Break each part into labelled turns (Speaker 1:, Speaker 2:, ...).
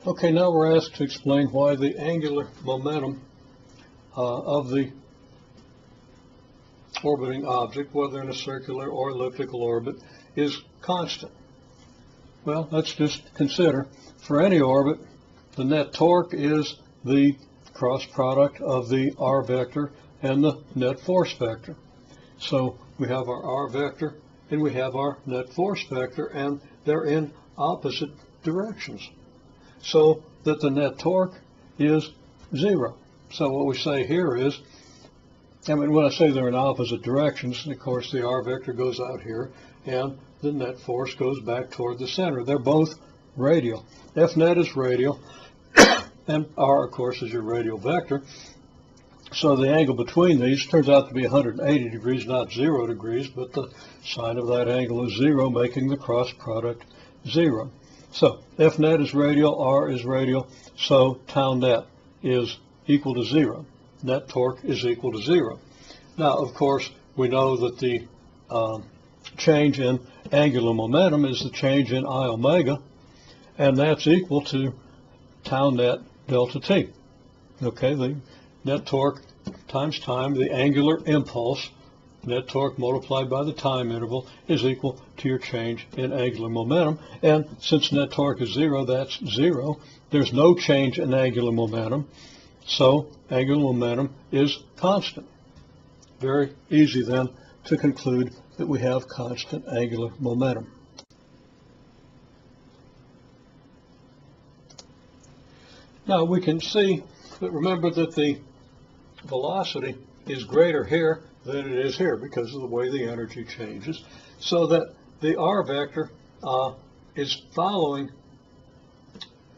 Speaker 1: Okay, now we're asked to explain why the angular momentum of the orbiting object, whether in a circular or elliptical orbit, is constant. Well, let's just consider, for any orbit, the net torque is the cross product of the r vector and the net force vector. So we have our r vector and we have our net force vector, and they're in opposite directions, so that the net torque is 0. So what we say here is, when I say they're in opposite directions, of course the r vector goes out here and the net force goes back toward the center. They're both radial. F net is radial and r, of course, is your radial vector. So the angle between these turns out to be 180 degrees, not 0 degrees, but the sine of that angle is 0, making the cross product 0. So F net is radial, r is radial, so tau net is equal to 0. Net torque is equal to 0. Now, of course, we know that the change in angular momentum is the change in I omega, and that's equal to tau net delta t. Okay, the net torque times time, the angular impulse, net torque multiplied by the time interval, is equal to your change in angular momentum. And since net torque is 0, that's 0. There's no change in angular momentum, so angular momentum is constant. Very easy then to conclude that we have constant angular momentum. Now we can see that, remember that the velocity is greater here than it is here because of the way the energy changes, so that the r vector is following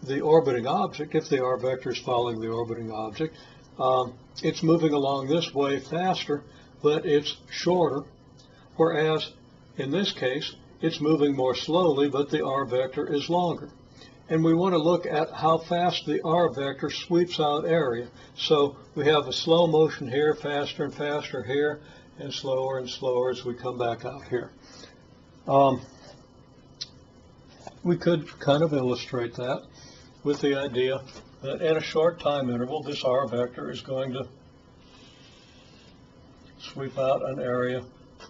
Speaker 1: the orbiting object. If the r vector is following the orbiting object, it's moving along this way faster, but it's shorter, whereas in this case it's moving more slowly, but the r vector is longer. And we want to look at how fast the r vector sweeps out area. So we have a slow motion here, faster and faster here, and slower as we come back out here. We could kind of illustrate that with the idea that in a short time interval, this r vector is going to sweep out an area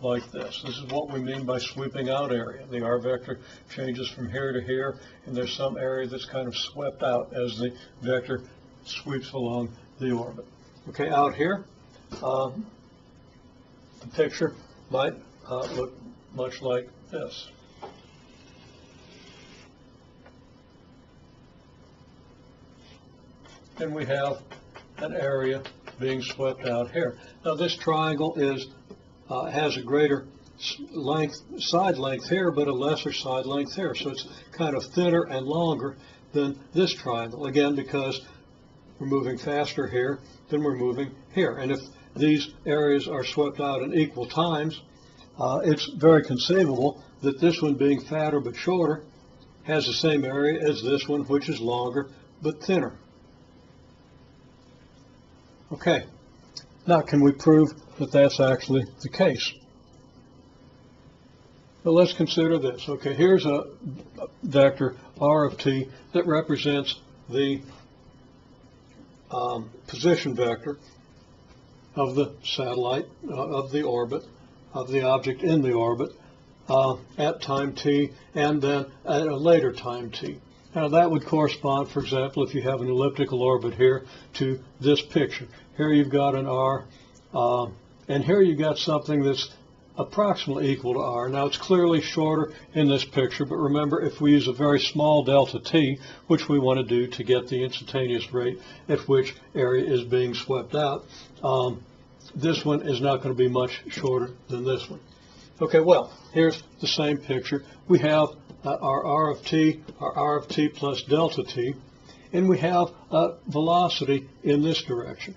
Speaker 1: like this. This is what we mean by sweeping out area. The r vector changes from here to here, and there's some area that's kind of swept out as the vector sweeps along the orbit. Okay, out here, the picture might look much like this. And we have an area being swept out here. Now this triangle is has a greater side length here, but a lesser side length here. So it's kind of thinner and longer than this triangle, again, because we're moving faster here than we're moving here. And if these areas are swept out in equal times, it's very conceivable that this one, being fatter but shorter, has the same area as this one, which is longer but thinner. Okay, now can we prove that that's actually the case? Well, let's consider this. Okay, here's a vector r of t that represents the position vector of the satellite, of the orbit, of the object in the orbit at time t, and then at a later time t. Now that would correspond, for example, if you have an elliptical orbit here, to this picture. Here you've got an r, and here you've got something that's approximately equal to r. Now it's clearly shorter in this picture, but remember, if we use a very small delta t, which we want to do to get the instantaneous rate at which area is being swept out, this one is not going to be much shorter than this one. Okay, well, here's the same picture. We have our r of t plus delta t, and we have a velocity in this direction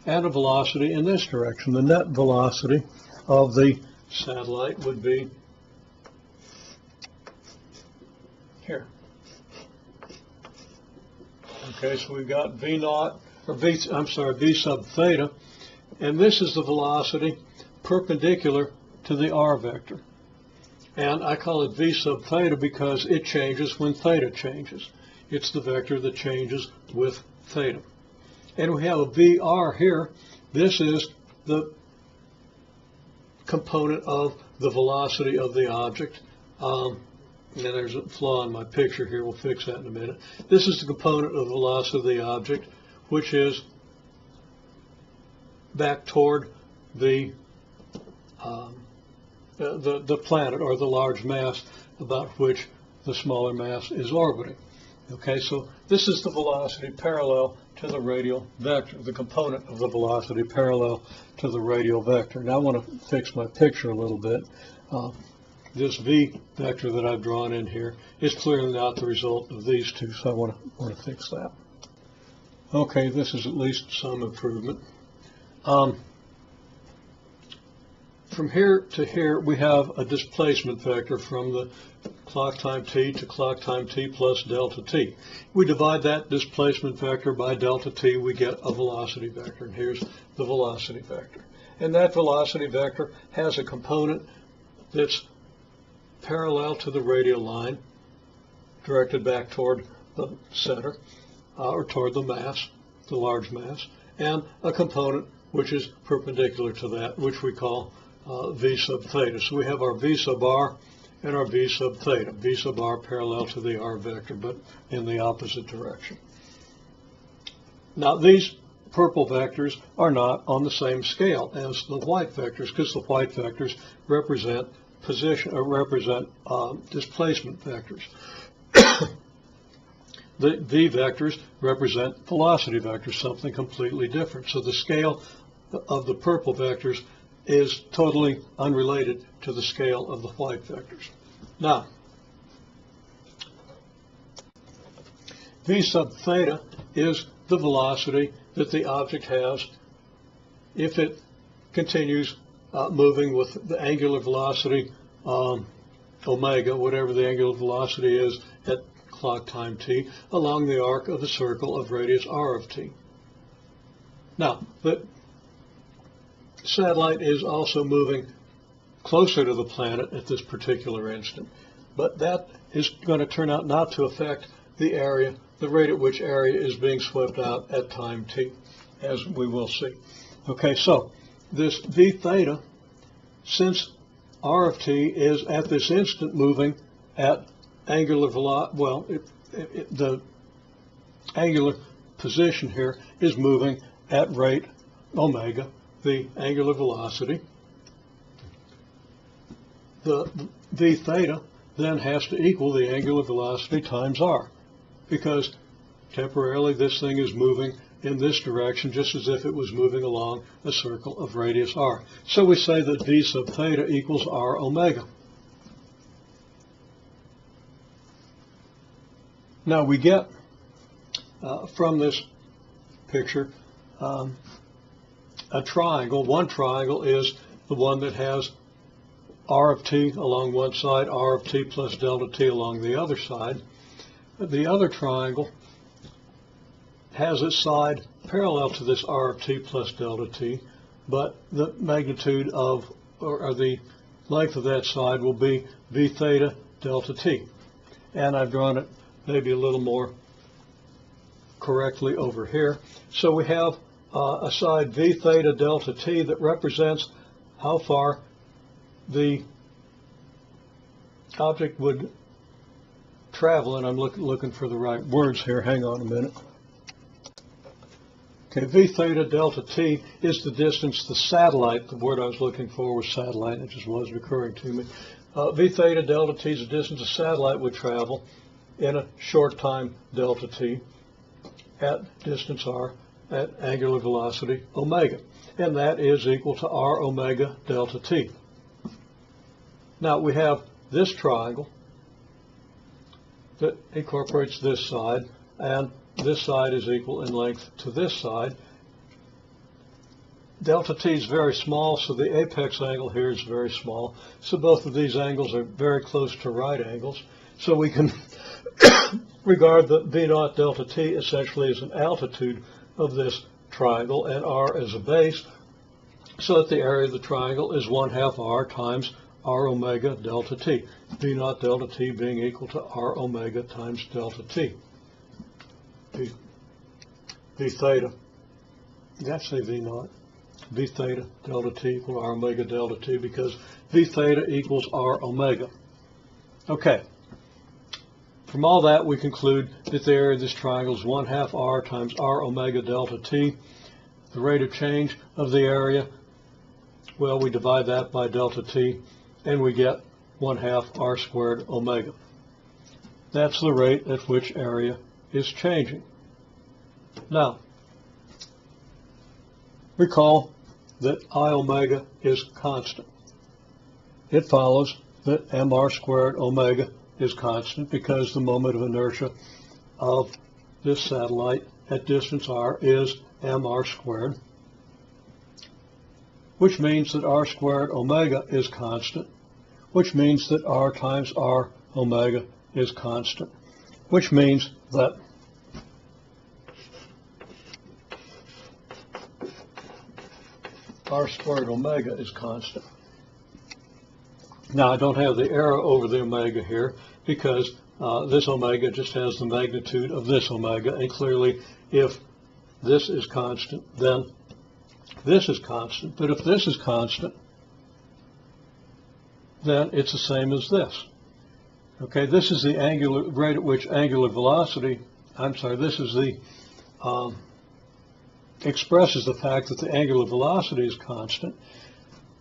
Speaker 1: and a velocity in this direction. The net velocity of the satellite would be here. Okay, so we've got v naught, or v sub theta, and this is the velocity perpendicular to the r vector. And I call it v sub theta because it changes when theta changes. It's the vector that changes with theta. And we have a VR here. This is the component of the velocity of the object. Now there's a flaw in my picture here. We'll fix that in a minute. This is the component of the velocity of the object, which is back toward the planet, or the large mass about which the smaller mass is orbiting. Okay, so this is the velocity parallel to the radial vector, the component of the velocity parallel to the radial vector. Now I want to fix my picture a little bit. This v vector that I've drawn in here is clearly not the result of these two, so I want to fix that. Okay, this is at least some improvement. From here to here, we have a displacement vector from the clock time t to clock time t plus delta t. We divide that displacement vector by delta t, we get a velocity vector, and here's the velocity vector. And that velocity vector has a component that's parallel to the radial line, directed back toward the center, or toward the mass, the large mass, and a component which is perpendicular to that, which we call v sub theta. So we have our v sub r and our v sub theta. V sub r parallel to the r vector, but in the opposite direction. Now these purple vectors are not on the same scale as the white vectors, because the white vectors represent displacement vectors. The v vectors represent velocity vectors, something completely different. So the scale of the purple vectors is totally unrelated to the scale of the white vectors. Now, v sub theta is the velocity that the object has if it continues moving with the angular velocity omega, whatever the angular velocity is at clock time t, along the arc of the circle of radius r of t. Now, the satellite is also moving closer to the planet at this particular instant, but that is going to turn out not to affect the area, the rate at which area is being swept out at time t, as we will see. Okay, so this v theta, since r of t is at this instant moving at angular velocity, the angular position here is moving at rate omega, the angular velocity. The v theta then has to equal the angular velocity times r, because temporarily this thing is moving in this direction just as if it was moving along a circle of radius r. So we say that v sub theta equals r omega. Now we get from this picture a triangle. One triangle is the one that has r of t along one side, r of t plus delta t along the other side. The other triangle has its side parallel to this r of t plus delta t, but the magnitude of, or the length of that side will be v theta delta t. And I've drawn it maybe a little more correctly over here. So we have a side v theta delta t that represents how far the object would travel, and I'm looking for the right words here. Hang on a minute. Okay, v theta delta t is the distance the satellite, the word I was looking for was satellite, it just wasn't occurring to me. V theta delta t is the distance a satellite would travel in a short time delta t at distance r at angular velocity omega, and that is equal to r omega delta t. Now we have this triangle that incorporates this side, and this side is equal in length to this side. Delta t is very small, so the apex angle here is very small. So both of these angles are very close to right angles. So we can regard the v naught delta t essentially as an altitude of this triangle and r as a base, so that the area of the triangle is 1/2 r times r omega delta t, v naught delta t being equal to r omega times delta t. V theta, you got to say V naught, V theta delta T equal R omega delta T, because V theta equals R omega. Okay. From all that, we conclude that the area of this triangle is 1/2 R times R omega delta T. The rate of change of the area, well, we divide that by delta T, and we get 1/2 R squared omega. That's the rate at which area is changing. Now, recall that I omega is constant. It follows that mR squared omega is constant because the moment of inertia of this satellite at distance r is mR squared, which means that R squared omega is constant, which means that R times R omega is constant, which means that R squared omega is constant. Now, I don't have the arrow over the omega here because this omega just has the magnitude of this omega, and clearly if this is constant, then this is constant. But if this is constant, then it's the same as this. Okay, this is the angular rate at which angular velocity, this is the expresses the fact that the angular velocity is constant.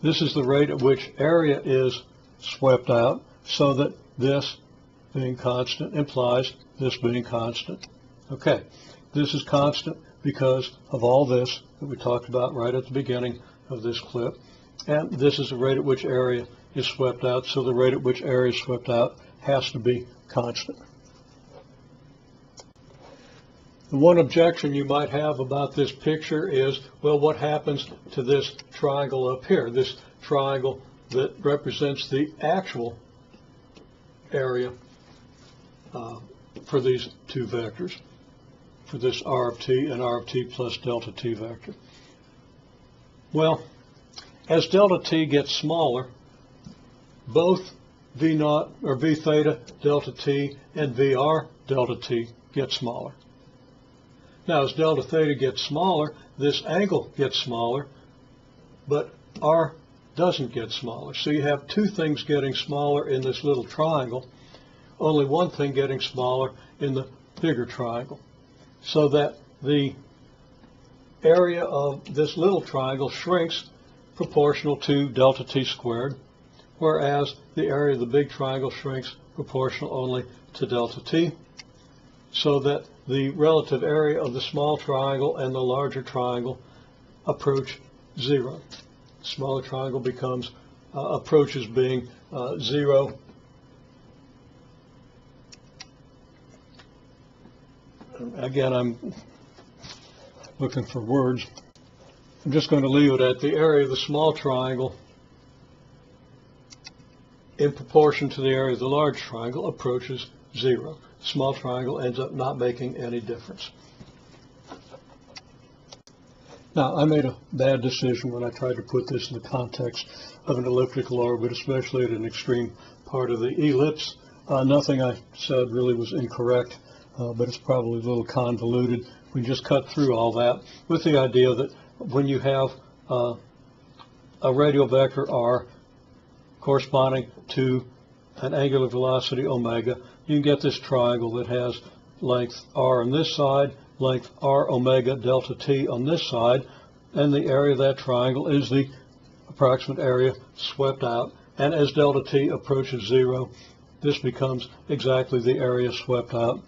Speaker 1: This is the rate at which area is swept out, so that this being constant implies this being constant. Okay, this is constant because of all this that we talked about right at the beginning of this clip, and this is the rate at which area is swept out, so the rate at which area is swept out has to be constant. The one objection you might have about this picture is, well, what happens to this triangle up here, this triangle that represents the actual area for these two vectors, for this R of t and R of t plus delta t vector? Well, as delta t gets smaller, both V naught or V theta delta t and VR delta t get smaller. Now, as delta theta gets smaller, this angle gets smaller, but R doesn't get smaller. So you have two things getting smaller in this little triangle, only one thing getting smaller in the bigger triangle, so that the area of this little triangle shrinks proportional to delta t squared, whereas the area of the big triangle shrinks proportional only to delta t, so that the relative area of the small triangle and the larger triangle approach zero. The smaller triangle becomes approaches being 0. Again, I'm looking for words. I'm just going to leave it at the area of the small triangle in proportion to the area of the large triangle approaches 0. The small triangle ends up not making any difference. Now, I made a bad decision when I tried to put this in the context of an elliptical orbit, especially at an extreme part of the ellipse. Nothing I said really was incorrect, but it's probably a little convoluted. We just cut through all that with the idea that when you have a radial vector r corresponding to an angular velocity omega, you can get this triangle that has length r on this side, length r omega delta t on this side, and the area of that triangle is the approximate area swept out. And as delta t approaches 0, this becomes exactly the area swept out,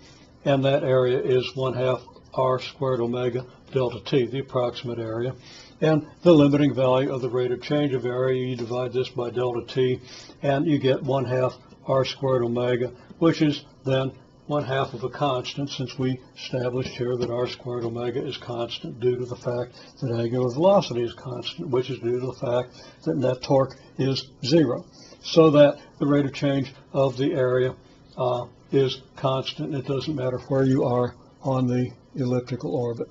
Speaker 1: and that area is 1/2 r squared omega delta t, the approximate area. And the limiting value of the rate of change of area, you divide this by delta t, and you get 1/2 r squared omega, which is then 1/2 of a constant, since we established here that r squared omega is constant due to the fact that angular velocity is constant, which is due to the fact that net torque is 0. So that the rate of change of the area is constant. It doesn't matter where you are on the elliptical orbit.